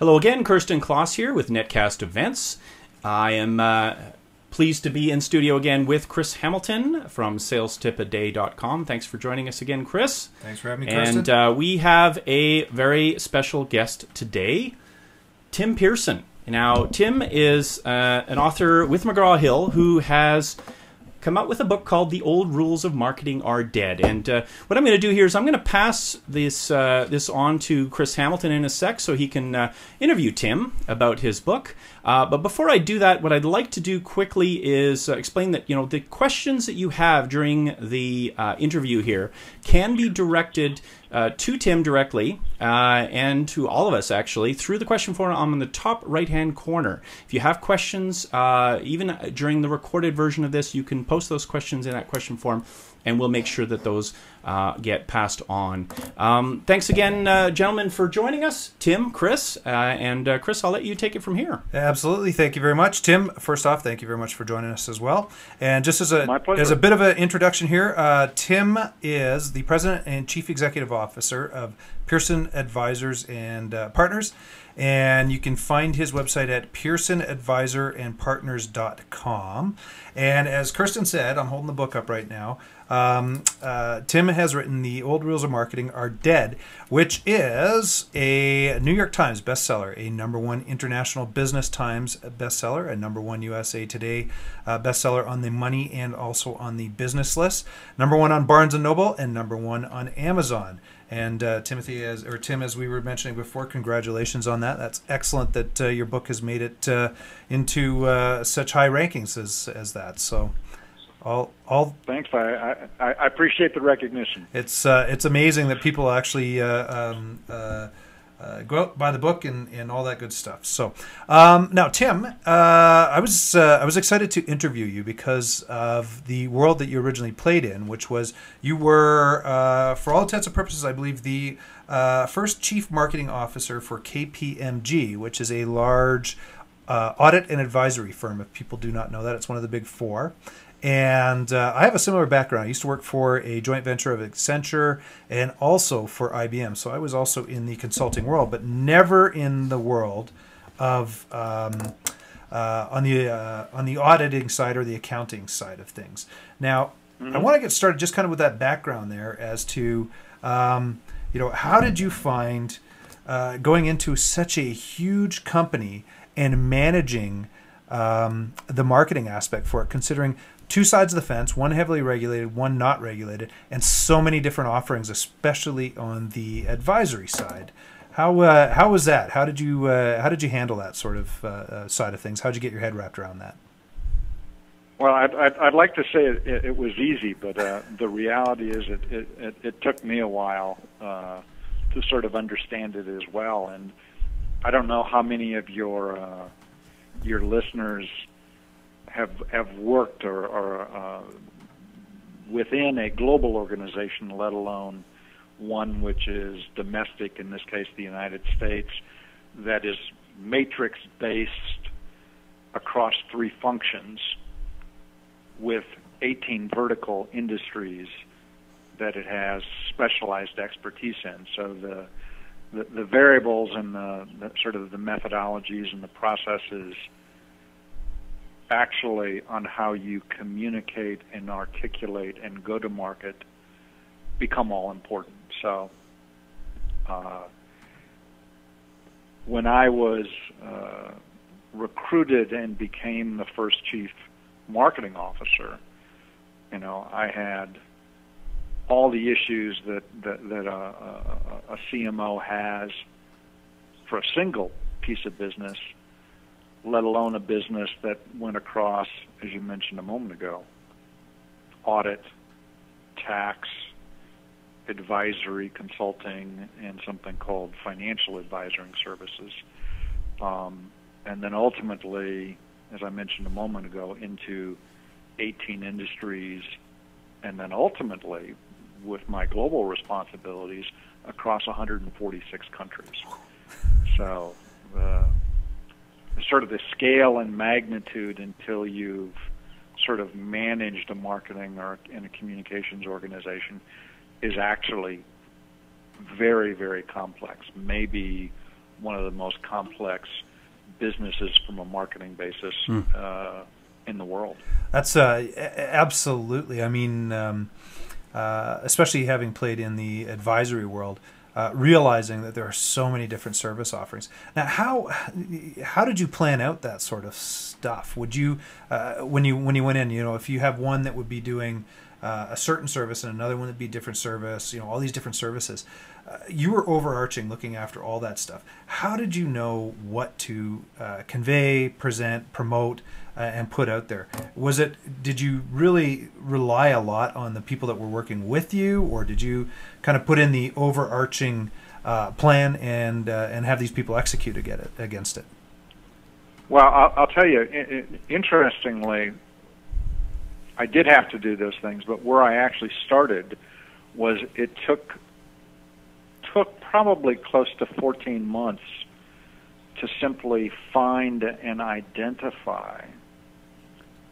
Hello again, Kirsten Kloss here with Netcast Events. I am pleased to be in studio again with Chris Hamilton from salestipaday.com. Thanks for joining us again, Chris. Thanks for having me, Kirsten. And we have a very special guest today, Tim Pearson. Now, Tim is an author with McGraw-Hill who has come out with a book called The Old Rules of Marketing Are Dead. And what I'm going to do here is I'm going to pass this on to Chris Hamilton in a sec so he can interview Tim about his book. But before I do that, what I'd like to do quickly is explain that the questions that you have during the interview here can be directed to Tim directly and to all of us actually through the question form on the top right-hand corner. If you have questions, even during the recorded version of this, you can post those questions in that question form, and we'll make sure that those get passed on. Thanks again, gentlemen, for joining us. Tim, Chris, and Chris, I'll let you take it from here. Absolutely. Thank you very much. Tim, first off, thank you very much for joining us as well. And just as a bit of an introduction here, Tim is the President and Chief Executive Officer of Pearson Advisors and Partners. And you can find his website at pearsonadvisorandpartners.com. And as Kirsten said, I'm holding the book up right now. Tim has written The Old Rules of Marketing Are Dead, which is a New York Times bestseller, a #1 International Business Times bestseller, a #1 USA Today bestseller on the money and also on the business list, #1 on Barnes & Noble, and #1 on Amazon. And Tim, as we were mentioning before, congratulations on that. That's excellent that your book has made it into such high rankings as that. So, all thanks. I appreciate the recognition. It's amazing that people actually go out, buy the book, and all that good stuff. So now, Tim, I was excited to interview you because of the world that you originally played in, which was you were, for all intents and purposes, I believe the first chief marketing officer for KPMG, which is a large audit and advisory firm. If people do not know that, it's one of the big four. And I have a similar background. I used to work for a joint venture of Accenture and also for IBM. So I was also in the consulting world, but never in the world of on the auditing side or the accounting side of things. Now, I want to get started just kind of with that background there as to how did you find going into such a huge company and managing the marketing aspect for it, considering two sides of the fence, one heavily regulated, one not regulated, and so many different offerings, especially on the advisory side. How was that? How did you handle that sort of side of things? How did you get your head wrapped around that? Well, I'd like to say it was easy, but the reality is it took me a while to sort of understand it as well. And I don't know how many of your listeners have worked or within a global organization, let alone one which is domestic, in this case the United States, that is matrix-based across 3 functions with 18 vertical industries that it has specialized expertise in. So the variables and the sort of the methodologies and the processes actually on how you communicate and articulate and go to market become all important. So when I was recruited and became the first chief marketing officer, I had all the issues that a CMO has for a single piece of business, let alone a business that went across, as you mentioned a moment ago, audit, tax, advisory, consulting, and something called financial advisory services. And then ultimately, as I mentioned a moment ago, into 18 industries, and then ultimately, with my global responsibilities, across 146 countries. So sort of the scale and magnitude until you've sort of managed a marketing or in a communications organization is actually very, very complex, maybe one of the most complex businesses from a marketing basis in the world. That's absolutely. I mean, especially having played in the advisory world, realizing that there are so many different service offerings. Now, how did you plan out that sort of stuff? Would you, when you went in, if you have one that would be doing a certain service and another one would be different service, all these different services, you were overarching, looking after all that stuff. How did you know what to convey, present, promote, and put out there? Did you really rely a lot on the people that were working with you, or did you kind of put in the overarching plan and have these people execute against it? Well, I'll tell you, interestingly, I did have to do those things, but where I actually started was it took probably close to 14 months to simply find and identify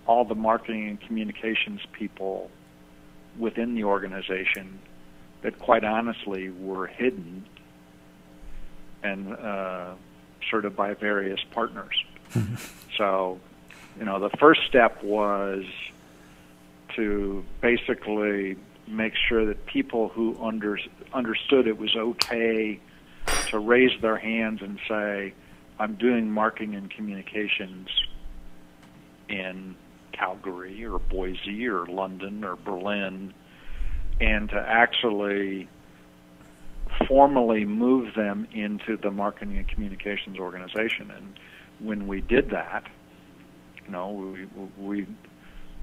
all the marketing and communications people within the organization that quite honestly were hidden and sort of by various partners. So, the first step was to basically make sure that people who understood it was okay to raise their hands and say, I'm doing marketing and communications in Calgary or Boise or London or Berlin, and to actually formally move them into the marketing and communications organization. And when we did that, we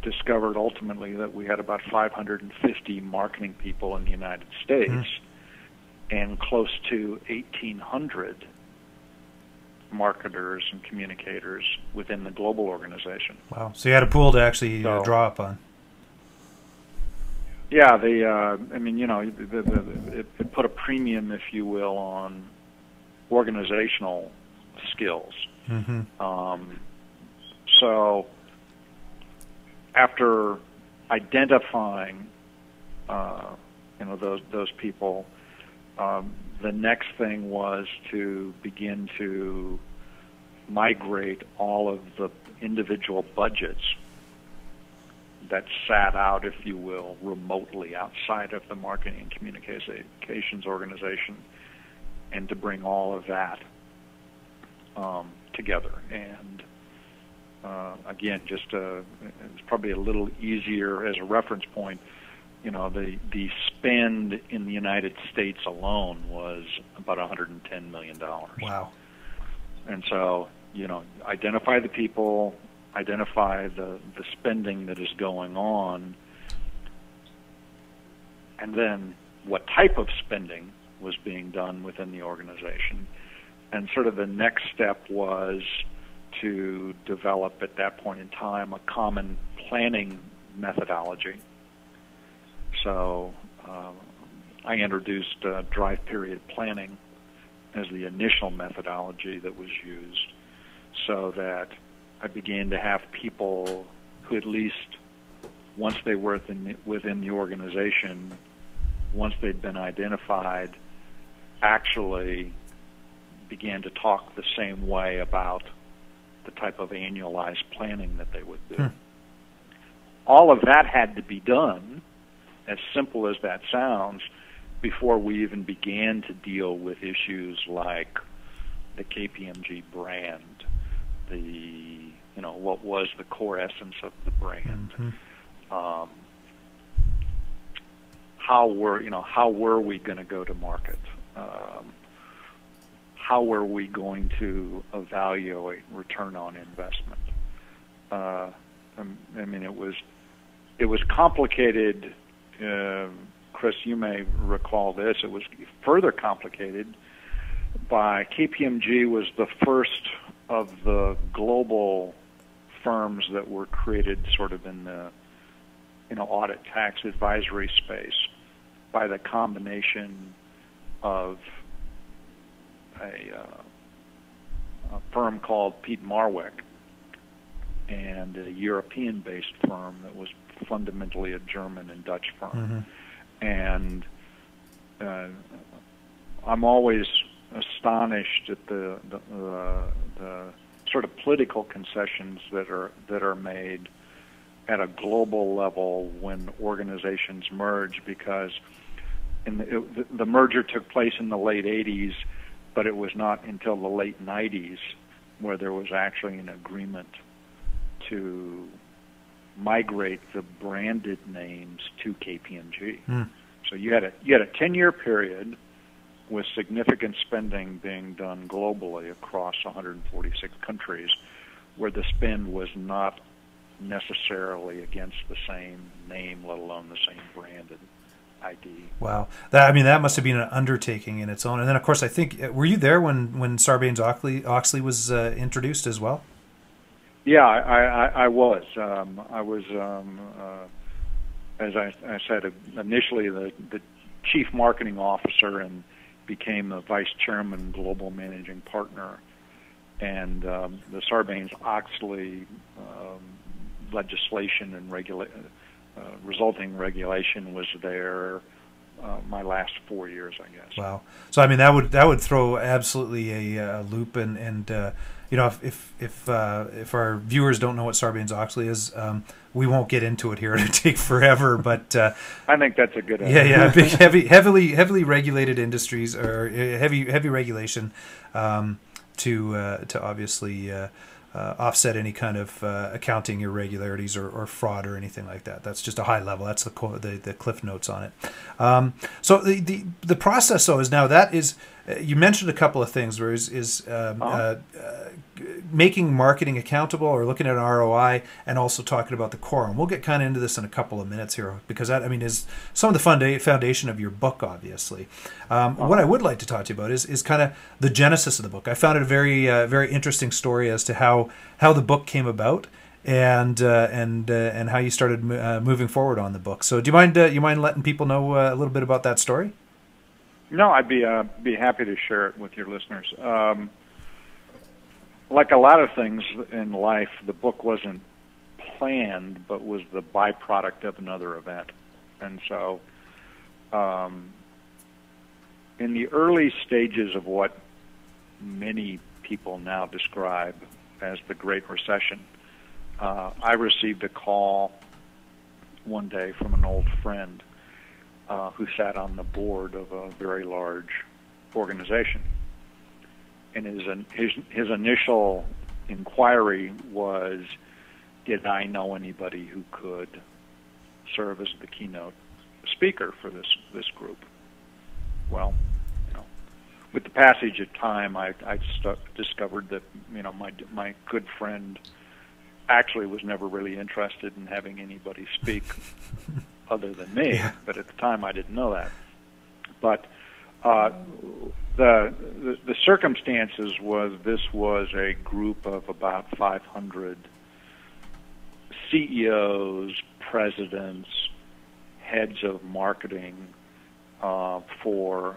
discovered ultimately that we had about 550 marketing people in the United States and close to 1,800 marketers and communicators within the global organization. Wow! So you had a pool to actually draw up on. Yeah, it put a premium, if you will, on organizational skills. So after identifying, those people, the next thing was to begin to migrate all of the individual budgets that sat out, if you will, remotely outside of the marketing and communications organization, and to bring all of that together. And again, it's probably a little easier as a reference point. The spend in the United States alone was about $110 million. Wow. And so, identify the people, identify the spending that is going on, and then what type of spending was being done within the organization. And sort of the next step was to develop at that point in time a common planning methodology. So I introduced drive period planning as the initial methodology that was used, so that I began to have people who, at least once they were within the organization, once they'd been identified, actually began to talk the same way about the type of annualized planning that they would do. All of that had to be done, as simple as that sounds, before we even began to deal with issues like the KPMG brand, what was the core essence of the brand, how were we going to go to market, how were we going to evaluate return on investment. It was complicated. Chris, you may recall this. It was further complicated by KPMG was the first of the global firms that were created sort of in the audit tax advisory space by the combination of a firm called Pete Marwick and a European-based firm that was fundamentally a German and Dutch firm. And I'm always astonished at the sort of political concessions that are made at a global level when organizations merge, because the merger took place in the late 80s, but it was not until the late 90s where there was actually an agreement to migrate the branded names to KPMG. So you had a 10-year period with significant spending being done globally across 146 countries, where the spend was not necessarily against the same name, let alone the same branded ID. Wow, that must have been an undertaking in its own. And then, of course, I think, were you there when Sarbanes-Oxley was introduced as well? Yeah, I was. I was, as I said, initially the chief marketing officer, and became the vice chairman, global managing partner. And the Sarbanes-Oxley legislation and resulting regulation was there my last 4 years, I guess. Wow. So that would throw absolutely a loop, and if our viewers don't know what Sarbanes-Oxley is, we won't get into it here. It'd take forever, but I think that's a good idea. Yeah, big, heavily regulated industries, or heavy regulation to obviously offset any kind of accounting irregularities or fraud or anything like that. That's just a high level. That's the cliff notes on it. So the process, though, is now that is, you mentioned a couple of things, where making marketing accountable, or looking at an ROI, and also talking about the core. And we'll get kind of into this in a couple of minutes here, because that, is some of the foundation of your book, obviously. What I would like to talk to you about is kind of the genesis of the book. I found it a very interesting story as to how the book came about, and how you started moving forward on the book. So do you mind letting people know a little bit about that story? No, I'd be happy to share it with your listeners. Like a lot of things in life, the book wasn't planned, but was the byproduct of another event. And so, in the early stages of what many people now describe as the Great Recession, I received a call one day from an old friend who sat on the board of a very large organization. And his initial inquiry was, did I know anybody who could serve as the keynote speaker for this group? Well, with the passage of time, I discovered that my good friend actually was never really interested in having anybody speak other than me. Yeah. But at the time, I didn't know that. But the circumstances was, this was a group of about 500 CEOs, presidents, heads of marketing for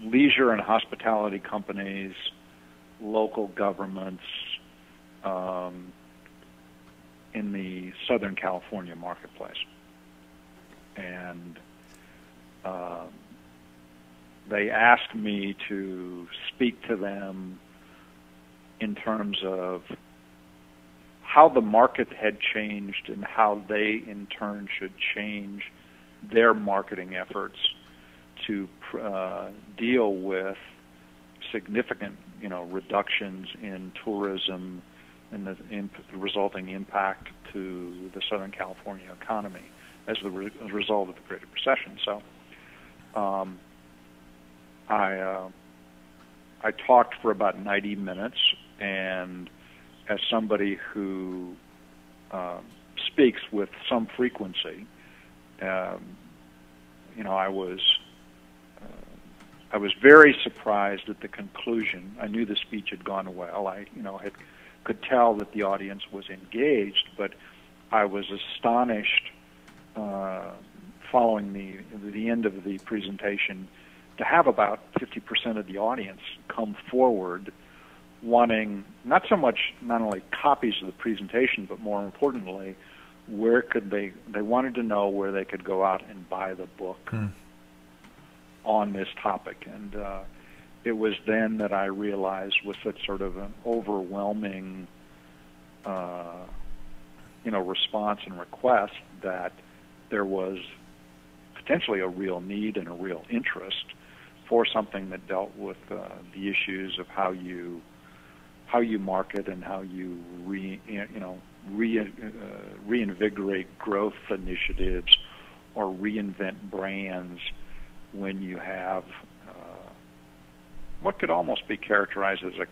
leisure and hospitality companies, local governments in the Southern California marketplace. And they asked me to speak to them in terms of how the market had changed and how they, in turn, should change their marketing efforts to deal with significant, reductions in tourism and the resulting impact to the Southern California economy as a result of the Great Recession. So I talked for about 90 minutes, and as somebody who speaks with some frequency, I was very surprised at the conclusion. I knew the speech had gone well. I could tell that the audience was engaged, but I was astonished following the end of the presentation to have about 50% of the audience come forward wanting not only copies of the presentation, but more importantly, they wanted to know where they could go out and buy the book on this topic. And it was then that I realized, with such sort of an overwhelming, response and request, that there was potentially a real need and a real interest for something that dealt with the issues of how you market and how you reinvigorate growth initiatives or reinvent brands when you have what could almost be characterized as a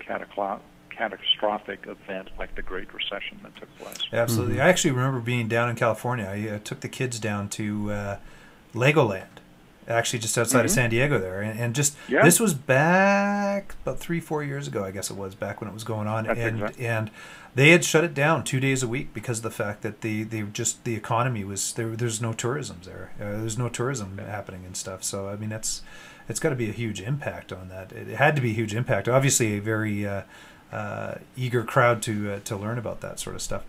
catastrophic event like the Great Recession that took place. Absolutely. Mm-hmm. I actually remember being down in California. I took the kids down to Legoland, actually just outside of San Diego there. And just this was back about 3-4 years ago, I guess it was, back when it was going on. And they had shut it down 2 days a week because of the fact that the economy was there. There's no tourism there. There's no tourism happening and stuff. So I mean, it's got to be a huge impact on that. It had to be a huge impact. Obviously, a very eager crowd to learn about that sort of stuff.